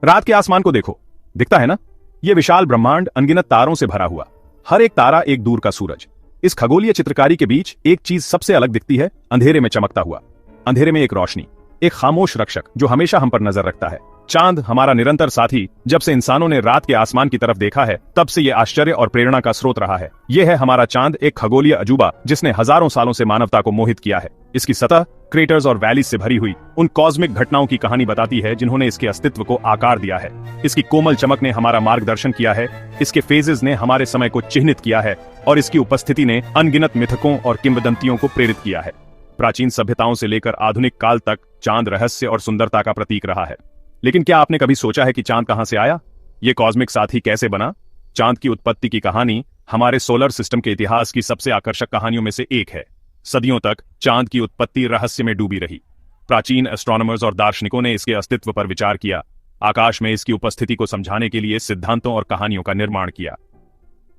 रात के आसमान को देखो, दिखता है ना, ये विशाल ब्रह्मांड अनगिनत तारों से भरा हुआ, हर एक तारा एक दूर का सूरज। इस खगोलीय चित्रकारी के बीच एक चीज सबसे अलग दिखती है, अंधेरे में चमकता हुआ। अंधेरे में एक रोशनी, एक खामोश रक्षक जो हमेशा हम पर नजर रखता है। चांद हमारा निरंतर साथी, जब से इंसानों ने रात के आसमान की तरफ देखा है तब से ये आश्चर्य और प्रेरणा का स्रोत रहा है। ये है हमारा चांद, एक खगोलीय अजूबा जिसने हजारों सालों से मानवता को मोहित किया है। इसकी सतह क्रेटर्स और वैलीज से भरी हुई उन कॉस्मिक घटनाओं की कहानी बताती है जिन्होंने इसके अस्तित्व को आकार दिया है। इसकी कोमल चमक ने हमारा मार्गदर्शन किया है, इसके फेजेस ने हमारे समय को चिह्नित किया है और इसकी उपस्थिति ने अनगिनत मिथकों और किंवदंतियों को प्रेरित किया है। प्राचीन सभ्यताओं से लेकर आधुनिक काल तक चांद रहस्य और सुंदरता का प्रतीक रहा है। लेकिन क्या आपने कभी सोचा है कि चांद कहां से आया? ये कॉस्मिक साथी कैसे बना? चांद की उत्पत्ति की कहानी हमारे सोलर सिस्टम के इतिहास की सबसे आकर्षक कहानियों में से एक है। सदियों तक चांद की उत्पत्ति रहस्य में डूबी रही। प्राचीन एस्ट्रोनॉमर्स और दार्शनिकों ने इसके अस्तित्व पर विचार किया, आकाश में इसकी उपस्थिति को समझाने के लिए सिद्धांतों और कहानियों का निर्माण किया।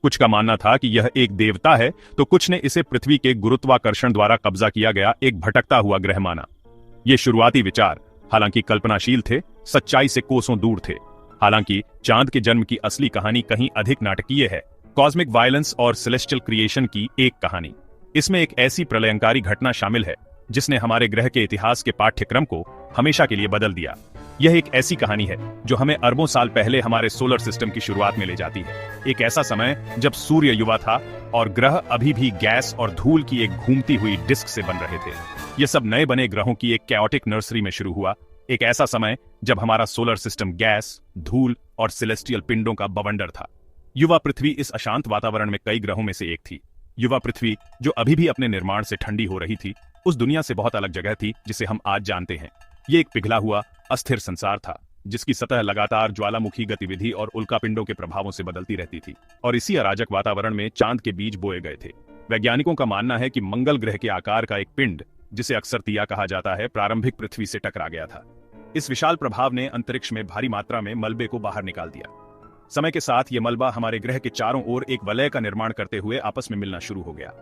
कुछ का मानना था कि यह एक देवता है, तो कुछ ने इसे पृथ्वी के गुरुत्वाकर्षण द्वारा कब्जा किया गया एक भटकता हुआ ग्रह माना। ये शुरुआती विचार हालांकि कल्पनाशील थे, सच्चाई से कोसों दूर थे। हालांकि चांद के जन्म की असली कहानी कहीं अधिक नाटकीय है, कॉस्मिक वायलेंस और सेलेस्टियल क्रिएशन की एक कहानी। इसमें एक ऐसी प्रलयंकारी घटना शामिल है जिसने हमारे ग्रह के इतिहास के पाठ्यक्रम को हमेशा के लिए बदल दिया। यह एक ऐसी कहानी है जो हमें अरबों साल पहले हमारे सोलर सिस्टम की शुरुआत में ले जाती है। एक ऐसा समय जब सूर्य युवा था और ग्रह अभी भी गैस और धूल की एक घूमती हुई डिस्क से बन रहे थे। यह सब नए बने ग्रहों की एक कैओटिक नर्सरी में शुरू हुआ। एक ऐसा समय जब हमारा सोलर सिस्टम गैस, धूल और सेलेस्टियल पिंडों का बवंडर था। युवा पृथ्वी इस अशांत वातावरण में कई ग्रहों में से एक थी। युवा पृथ्वी, जो अभी भी अपने निर्माण से ठंडी हो रही थी, उस दुनिया से बहुत अलग जगह थी जिसे हम आज जानते हैं। ये एक पिघला हुआ अस्थिर संसार था जिसकी सतह लगातार ज्वालामुखी गतिविधि और उल्कापिंडों के प्रभावों से बदलती रहती थी। और इसी अराजक वातावरण में चांद के बीज बोए गए थे। वैज्ञानिकों का मानना है कि मंगल ग्रह के आकार का एक पिंड, जिसे अक्सर तिया कहा जाता है, प्रारंभिक पृथ्वी से टकरा गया था। इस विशाल प्रभाव ने अंतरिक्ष में भारी मात्रा में मलबे को बाहर निकाल दिया। समय के साथ यह मलबा हमारे ग्रह के चारों ओर एक वलय का निर्माण करते हुए आपस में मिलना शुरू हो गया।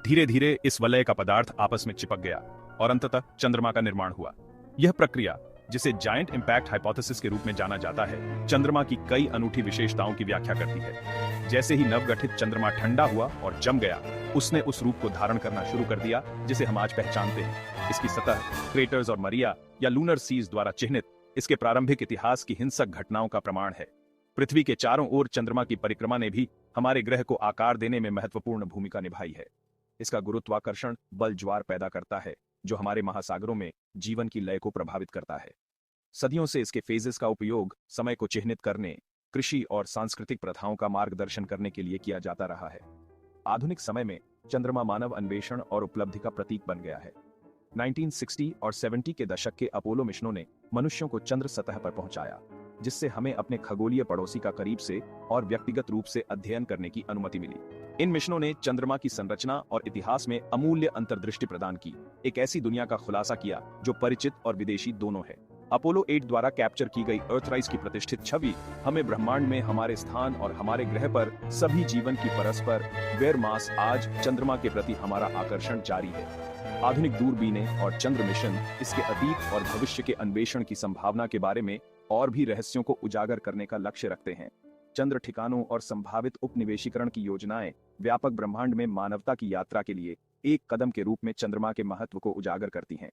धीरे धीरे इस वलय का पदार्थ आपस में चिपक गया और अंततः चंद्रमा का निर्माण हुआ। यह प्रक्रिया, जिसे जायंट इंपैक्ट हाइपोथेसिस के रूप में जाना जाता है, चंद्रमा की कई अनूठी विशेषताओं की व्याख्या करती है। जैसे ही नवगठित चंद्रमा ठंडा हुआ और जम गया, उसने उस रूप को धारण करना शुरू कर दिया जिसे हम आज पहचानते हैं। इसकी सतह क्रेटर्स और मरिया या लूनर सीज द्वारा चिह्नित इसके प्रारंभिक इतिहास की हिंसक घटनाओं का प्रमाण है। पृथ्वी के चारों ओर चंद्रमा की परिक्रमा ने भी हमारे ग्रह को आकार देने में महत्वपूर्ण भूमिका निभाई है। इसका गुरुत्वाकर्षण बल ज्वार पैदा करता है जो हमारे महासागरों में जीवन की लय को प्रभावित करता है। सदियों से इसके फेजेस का उपयोग समय को चिह्नित करने, कृषि और सांस्कृतिक प्रथाओं का मार्गदर्शन करने के लिए किया जाता रहा है। आधुनिक समय में चंद्रमा मानव अन्वेषण और उपलब्धि का प्रतीक बन गया है। 1960 और 70 के दशक के अपोलो मिशनों ने मनुष्यों को चंद्र सतह पर पहुंचाया, जिससे हमें अपने खगोलीय पड़ोसी का करीब से और व्यक्तिगत रूप से अध्ययन करने की अनुमति मिली। इन मिशनों ने चंद्रमा की संरचना और इतिहास में अमूल्य अंतर्दृष्टि प्रदान की, एक ऐसी दुनिया का खुलासा किया जो परिचित और विदेशी दोनों है। अपोलो 8 द्वारा कैप्चर की गई अर्थराइज की प्रतिष्ठित छवि हमें ब्रह्मांड में हमारे स्थान और हमारे ग्रह पर सभी जीवन की परस्पर वेरमास आज चंद्रमा के प्रति हमारा आकर्षण जारी है। आधुनिक दूरबीनें और चंद्र मिशन इसके अतीत और भविष्य के अन्वेषण की संभावना के बारे में और भी रहस्यों को उजागर करने का लक्ष्य रखते हैं। चंद्र ठिकानों और संभावित उपनिवेशीकरण की योजनाएं व्यापक ब्रह्मांड में मानवता की यात्रा के लिए एक कदम के रूप में चंद्रमा के महत्व को उजागर करती हैं।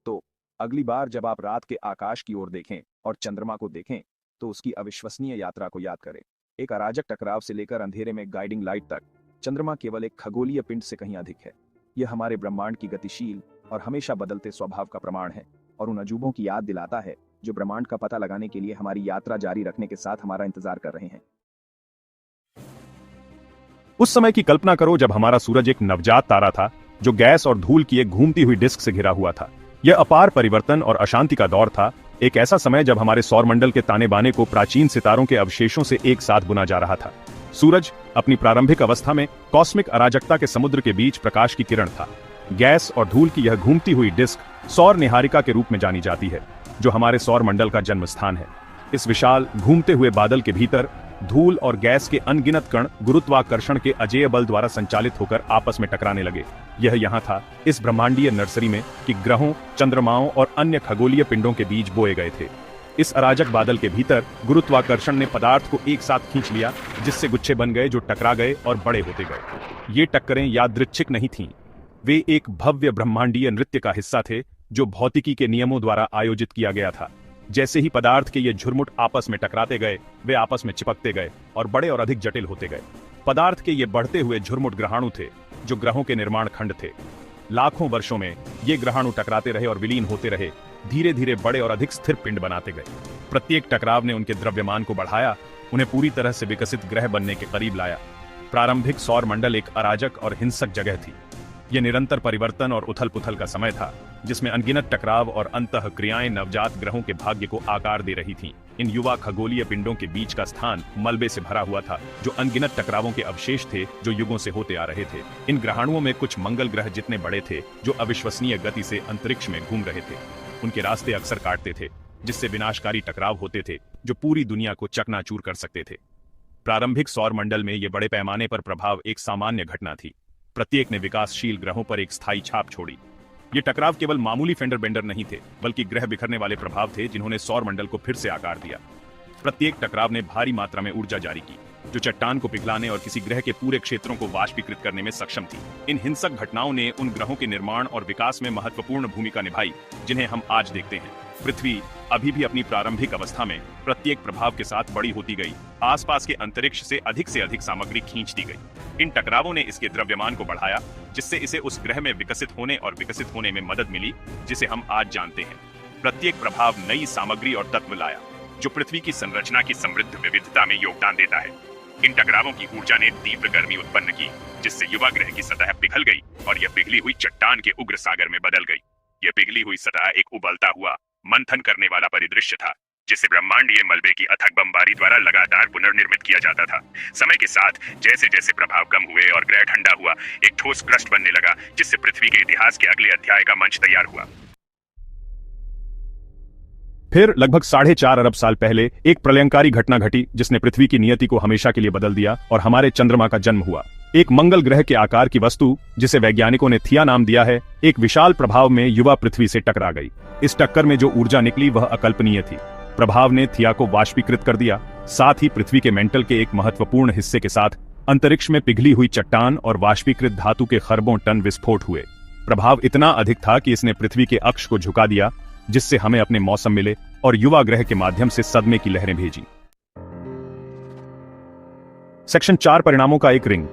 तो अगली बार जब आप रात के आकाश की ओर देखें और चंद्रमा को देखें, तो उसकी अविश्वसनीय यात्रा को याद करें। एक अराजक टकराव से लेकर अंधेरे में गाइडिंग लाइट तक, चंद्रमा केवल एक खगोलीय पिंड से कहीं अधिक है। यह हमारे ब्रह्मांड की गतिशील और हमेशा बदलते स्वभाव का प्रमाण है और उन अजूबों की याद दिलाता है जो ब्रह्मांड का पता लगाने के लिए हमारी यात्रा जारी रखने के साथ हमारा इंतजार कर रहे हैं। उस समय की कल्पना करो जब हमारा सूरज एक नवजात तारा था जो गैस और धूल की एक घूमती हुई डिस्क से घिरा हुआ था। यह अपार परिवर्तन और अशांति का दौर था, एक ऐसा समय जब हमारे सौरमंडल के ताने बाने को प्राचीन सितारों के अवशेषों से एक साथ बुना जा रहा था। सूरज अपनी प्रारंभिक अवस्था में कॉस्मिक अराजकता के समुद्र के बीच प्रकाश की किरण था। गैस और धूल की यह घूमती हुई डिस्क सौर निहारिका के रूप में जानी जाती है, जो हमारे सौरमंडल का जन्म स्थान है। इस विशाल घूमते हुए बादल के भीतर धूल और गैस के अनगिनत कण गुरुत्वाकर्षण के अजेय बल द्वारा संचालित होकर आपस में टकराने लगे। यह यहाँ था इस ब्रह्मांडीय नर्सरी में कि ग्रहों, चंद्रमाओं और अन्य खगोलीय पिंडों के बीज बोए गए थे। इस अराजक बादल के भीतर गुरुत्वाकर्षण ने पदार्थ को एक साथ खींच लिया, जिससे गुच्छे बन गए जो टकरा गए और बड़े होते गए। ये टक्करें यादृच्छिक नहीं थीं, वे एक भव्य ब्रह्मांडीय नृत्य का हिस्सा थे जो भौतिकी के नियमों द्वारा आयोजित किया गया था। जैसे ही पदार्थ के ये झुरमुट आपस में टकराते गए, वे आपस में चिपकते गए और बड़े और अधिक जटिल होते गए। पदार्थ के ये बढ़ते हुए झुरमुट ग्रहाणु थे जो ग्रहों के निर्माण खंड थे। लाखों वर्षों में ये ग्रहाणु टकराते रहे और विलीन होते रहे, धीरे धीरे बड़े और अधिक स्थिर पिंड बनाते गए। प्रत्येक टकराव ने उनके द्रव्यमान को बढ़ाया, उन्हें पूरी तरह से विकसित ग्रह बनने के करीब लाया। प्रारंभिक सौर मंडल एक अराजक और हिंसक जगह थी। यह निरंतर परिवर्तन और उथल पुथल का समय था, जिसमें अनगिनत टकराव और अंतः क्रियाएं नवजात ग्रहों के भाग्य को आकार दे रही थीं। इन युवा खगोलीय पिंडों के बीच का स्थान मलबे से भरा हुआ था, जो अनगिनत टकरावों के अवशेष थे जो युगों से होते आ रहे थे। इन ग्रहाणुओं में कुछ मंगल ग्रह जितने बड़े थे, जो अविश्वसनीय गति से अंतरिक्ष में घूम रहे थे। उनके रास्ते अक्सर काटते थे, जिससे विनाशकारी टकराव होते थे जो पूरी दुनिया को चकनाचूर कर सकते थे। प्रारंभिक सौर मंडल में ये बड़े पैमाने पर प्रभाव एक सामान्य घटना थी। प्रत्येक ने विकासशील ग्रहों पर एक स्थायी छाप छोड़ी। ये टकराव केवल मामूली फेंडर बेंडर नहीं थे, बल्कि ग्रह बिखरने वाले प्रभाव थे जिन्होंने सौर मंडल को फिर से आकार दिया। प्रत्येक टकराव ने भारी मात्रा में ऊर्जा जारी की, जो चट्टान को पिघलाने और किसी ग्रह के पूरे क्षेत्रों को वाष्पीकृत करने में सक्षम थी। इन हिंसक घटनाओं ने उन ग्रहों के निर्माण और विकास में महत्वपूर्ण भूमिका निभाई जिन्हें हम आज देखते हैं। पृथ्वी अभी भी अपनी प्रारंभिक अवस्था में प्रत्येक प्रभाव के साथ बड़ी होती गई, आसपास के अंतरिक्ष से अधिक सामग्री खींचती गई। इन टकरावों ने इसके द्रव्यमान को बढ़ाया, जिससे इसे उस ग्रह में विकसित होने में मदद मिली जिसे हम आज जानते हैं। प्रत्येक प्रभाव नई सामग्री और तत्व लाया, जो पृथ्वी की संरचना की समृद्ध विविधता में योगदान देता है। इन टकरावों की ऊर्जा ने तीव्र गर्मी उत्पन्न की, जिससे युवा ग्रह की सतह पिघल गई और यह पिघली हुई चट्टान के उग्र सागर में बदल गई। यह पिघली हुई सतह एक उबलता हुआ, मंथन करने वाला परिदृश्य था, जिसे ब्रह्मांडीय मलबे की अथक बमबारी द्वारा लगातार पुनर्निर्मित किया जाता था। समय के साथ जैसे जैसे प्रभाव कम हुए और ग्रह ठंडा हुआ, एक ठोस क्रस्ट बनने लगा, जिससे पृथ्वी के इतिहास के अगले अध्याय का मंच तैयार हुआ। फिर लगभग 4.5 अरब साल पहले एक प्रलयंकारी घटना घटी, जिसने पृथ्वी की नियति को हमेशा के लिए बदल दिया और हमारे चंद्रमा का जन्म हुआ। एक मंगल ग्रह के आकार की वस्तु, जिसे वैज्ञानिकों ने थिया नाम दिया है, एक विशाल प्रभाव में युवा पृथ्वी से टकरा गई। इस टक्कर में जो ऊर्जा निकली वह अकल्पनीय थी। प्रभाव ने थिया को वाष्पीकृत कर दिया, साथ ही पृथ्वी के मेंटल के एक महत्वपूर्ण हिस्से के साथ अंतरिक्ष में पिघली हुई चट्टान और वाष्पीकृत धातु के खरबों टन विस्फोट हुए। प्रभाव इतना अधिक था कि इसने पृथ्वी के अक्ष को झुका दिया, जिससे हमें अपने मौसम मिले और युवा ग्रह के माध्यम से सदमे की लहरें भेजी। सेक्शन 4 परिणामों का एक रिंग।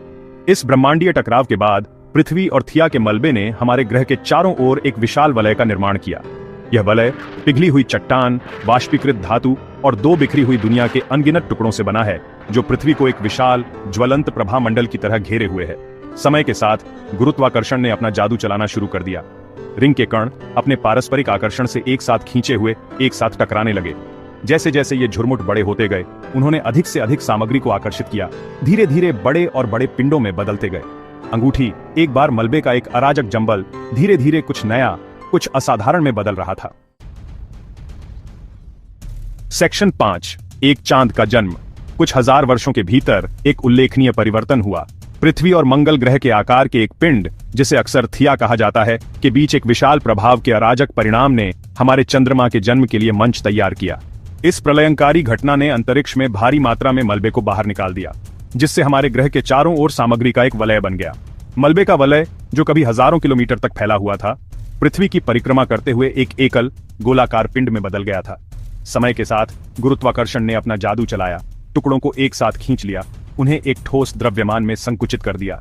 इस ब्रह्मांडीय टकराव के बाद पृथ्वी और थिया के मलबे ने हमारे ग्रह के चारों ओर एक विशाल वलय का निर्माण किया। यह वलय पिघली हुई चट्टान, वाष्पीकृत धातु और 2 बिखरी हुई दुनिया के अनगिनत टुकड़ों से बना है, जो पृथ्वी को एक विशाल ज्वलंत प्रभा मंडल की तरह घेरे हुए है। समय के साथ गुरुत्वाकर्षण ने अपना जादू चलाना शुरू कर दिया। रिंग के कण अपने पारस्परिक आकर्षण से एक साथ खींचे हुए एक साथ टकराने लगे। जैसे जैसे ये झुरमुट बड़े होते गए, उन्होंने अधिक से अधिक सामग्री को आकर्षित किया, धीरे धीरे बड़े और बड़े पिंडों में बदलते गए। अंगूठी एक बार मलबे का एक अराजक जंबल धीरे धीरे कुछ नया, कुछ असाधारण में बदल रहा था। सेक्शन 5 एक चांद का जन्म। कुछ हजार वर्षों के भीतर एक उल्लेखनीय परिवर्तन हुआ। पृथ्वी और मंगल ग्रह के आकार के एक पिंड, जिसे अक्सर थिया कहा जाता है, के बीच एक विशाल प्रभाव के अराजक परिणाम ने हमारे चंद्रमा के जन्म के लिए मंच तैयार किया। इस प्रलयंकारी घटना ने अंतरिक्ष में भारी मात्रा में मलबे को बाहर निकाल दिया, जिससे हमारे ग्रह के चारों ओर सामग्री का एक वलय बन गया। मलबे का वलय, जो कभी हजारों किलोमीटर तक फैला हुआ था, पृथ्वी की परिक्रमा करते हुए एक एकल गोलाकार पिंड में बदल गया था। समय के साथ गुरुत्वाकर्षण ने अपना जादू चलाया, टुकड़ों को एक साथ खींच लिया, उन्हें एक ठोस द्रव्यमान में संकुचित कर दिया।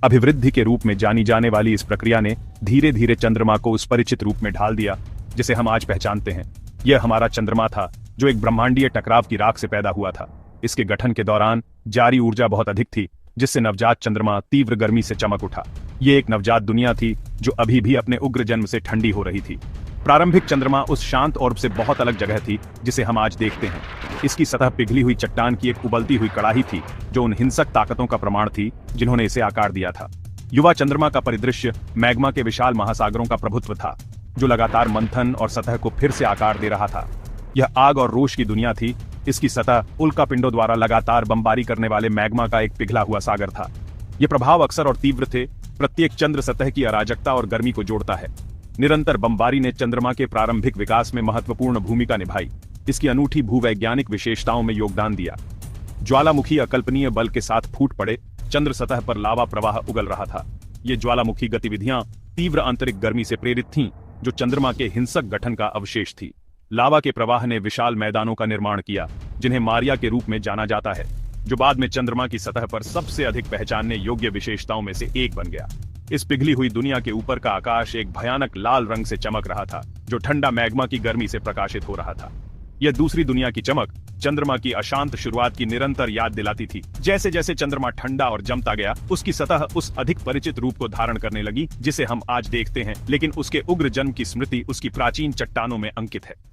अभिवृद्धि के रूप में जानी जाने वाली इस प्रक्रिया ने धीरे धीरे चंद्रमा को उस परिचित रूप में ढाल दिया जिसे हम आज पहचानते हैं। यह हमारा चंद्रमा था, जो एक ब्रह्मांडीय टकराव की राख से पैदा हुआ था। इसके गठन के दौरान जारी ऊर्जा बहुत अधिक थी, जिससे नवजात चंद्रमा तीव्र गर्मी से चमक उठा। ये एक नवजात दुनिया थी जो अभी भी अपने उग्र जन्म से ठंडी हो रही थी। प्रारंभिक चंद्रमा उस शांत ऑर्ब से बहुत अलग जगह थी जिसे हम आज देखते हैं। इसकी सतह पिघली हुई चट्टान की एक उबलती हुई कड़ाही थी, जो उन हिंसक ताकतों का प्रमाण थी जिन्होंने इसे आकार दिया था। युवा चंद्रमा का परिदृश्य मैग्मा के विशाल महासागरों का प्रभुत्व था, जो लगातार मंथन और सतह को फिर से आकार दे रहा था। यह आग और रोश की दुनिया थी। इसकी सतह उल्का पिंडों द्वारा लगातार बमबारी करने वाले मैग्मा का एक पिघला हुआ सागर था। ये प्रभाव अक्सर और तीव्र थे। प्रत्येक चंद्र सतह की अराजकता और गर्मी को जोड़ता है। निरंतर बमबारी ने चंद्रमा के प्रारंभिक विकास में महत्वपूर्ण भूमिका निभाई। इसकी अनूठी भूवैज्ञानिक विशेषताओं में योगदान दिया। ज्वालामुखी अकल्पनीय बल के साथ फूट पड़े, चंद्र सतह पर लावा प्रवाह उगल रहा था। ये ज्वालामुखी गतिविधियां तीव्र आंतरिक गर्मी से प्रेरित थीं, जो चंद्रमा के हिंसक गठन का अवशेष थी। लावा के प्रवाह ने विशाल मैदानों का निर्माण किया, जिन्हें मारिया के रूप में जाना जाता है, जो बाद में चंद्रमा की सतह पर सबसे अधिक पहचानने योग्य विशेषताओं में से एक बन गया। इस पिघली हुई दुनिया के ऊपर का आकाश एक भयानक लाल रंग से चमक रहा था, जो ठंडा मैग्मा की गर्मी से प्रकाशित हो रहा था। यह दूसरी दुनिया की चमक चंद्रमा की अशांत शुरुआत की निरंतर याद दिलाती थी। जैसे जैसे चंद्रमा ठंडा और जमता गया, उसकी सतह उस अधिक परिचित रूप को धारण करने लगी जिसे हम आज देखते हैं, लेकिन उसके उग्र जन्म की स्मृति उसकी प्राचीन चट्टानों में अंकित है।